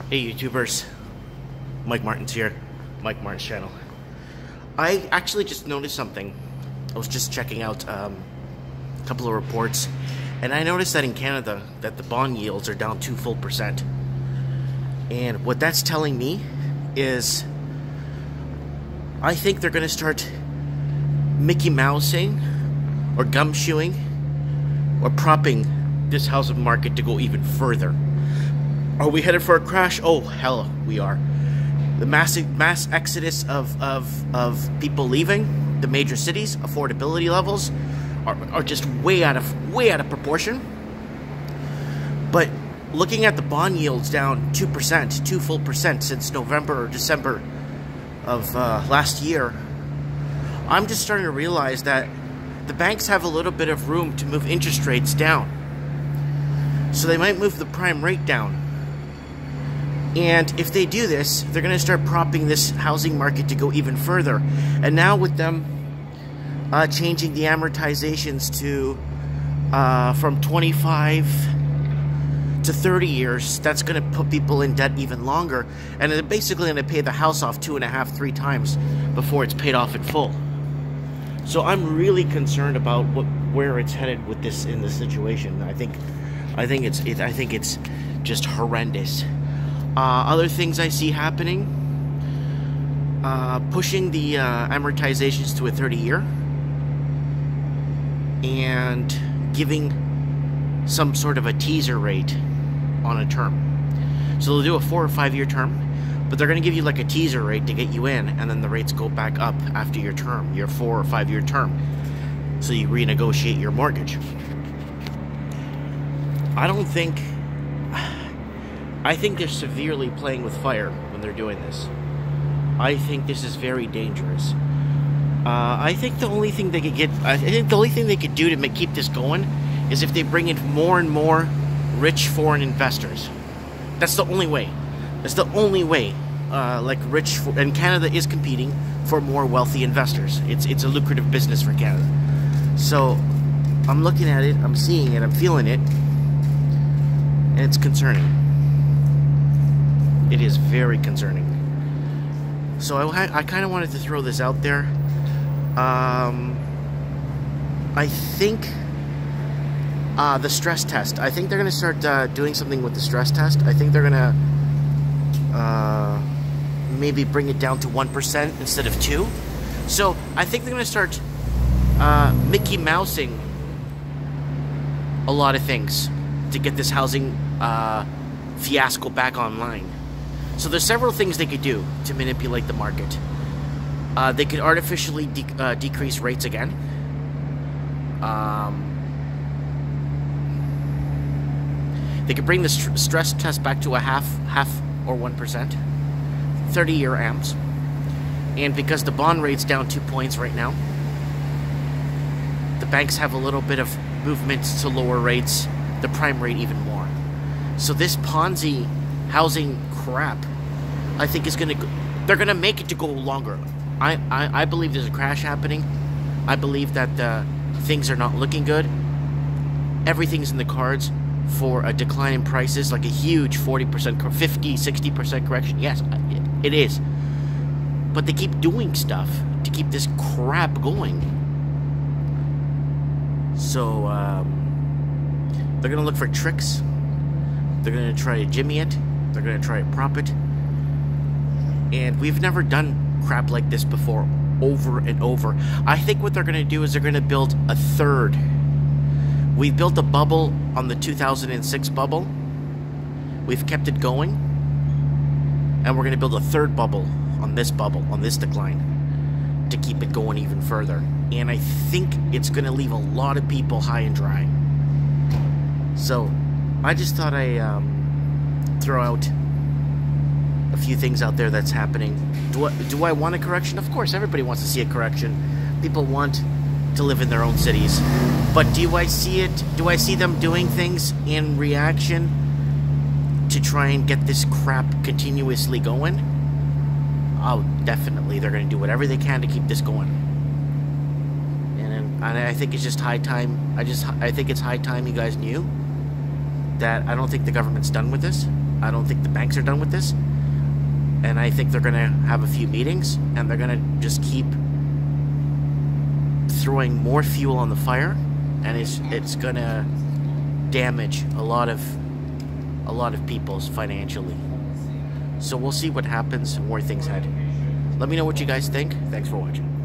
Hey YouTubers, Mike Martin's here, Mike Martin's channel. I actually just noticed something. I was just checking out a couple of reports, and I noticed that in Canada that the bond yields are down 2 full percent. And what that's telling me is I think they're going to start Mickey Mousing or gumshoeing or propping this housing market to go even further. Are we headed for a crash? Oh, hell, we are. The mass exodus of people leaving the major cities, affordability levels are just way out of proportion. But looking at the bond yields down 2%, 2 full percent since November or December of last year, I'm just starting to realize that the banks have a little bit of room to move interest rates down. So they might move the prime rate down. And if they do this, they're going to start propping this housing market to go even further. And now with them changing the amortizations to from 25 to 30 years, that's going to put people in debt even longer. And they're basically going to pay the house off 2.5, 3 times before it's paid off in full. So I'm really concerned about where it's headed with this in this situation. I think it's just horrendous. Other things I see happening, pushing the amortizations to a 30-year and giving some sort of a teaser rate on a term. So they'll do a 4 or 5 year term, but they're going to give you like a teaser rate to get you in, and then the rates go back up after your term, your 4 or 5 year term. So you renegotiate your mortgage. I think they're severely playing with fire when they're doing this. I think this is very dangerous. I think the only thing they could do to keep this going is if they bring in more and more rich foreign investors. That's the only way. That's the only way. And Canada is competing for more wealthy investors. It's a lucrative business for Canada. So I'm looking at it, I'm seeing it, I'm feeling it, and it's concerning. It is very concerning. So I kind of wanted to throw this out there. I think the stress test. I think they're going to start doing something with the stress test. I think they're going to maybe bring it down to 1% instead of 2%. So I think they're going to start Mickey Mousing a lot of things to get this housing fiasco back online. So there's several things they could do to manipulate the market. They could artificially decrease rates again. They could bring the stress test back to a half or 1%, 30-year AMs. And because the bond rate's down 2 points right now, the banks have a little bit of movement to lower rates, the prime rate even more. So this Ponzi housing crap, I think they're gonna make it to go longer. I believe there's a crash happening. I believe that things are not looking good. Everything's in the cards for a decline in prices, like a huge 40%, 50, 60% correction. Yes, it is. But they keep doing stuff to keep this crap going. So they're gonna look for tricks. They're gonna try to jimmy it. They're going to try to prop it. And we've never done crap like this before, over and over. I think what they're going to do is they're going to build a third. We built a bubble on the 2006 bubble. We've kept it going. And we're going to build a third bubble, on this decline, to keep it going even further. And I think it's going to leave a lot of people high and dry. So, I just thought throw out a few things out there that's happening. Do I want a correction? Of course, everybody wants to see a correction. People want to live in their own cities. But do I see it? Do I see them doing things in reaction to try and get this crap continuously going? Oh, definitely. They're going to do whatever they can to keep this going. And I think it's just high time. I think it's high time you guys knew that I don't think the government's done with this. I don't think the banks are done with this. And I think they're going to have a few meetings, and they're going to just keep throwing more fuel on the fire, and it's going to damage a lot of people's financially. So we'll see what happens and where things head. Let me know what you guys think. Thanks for watching.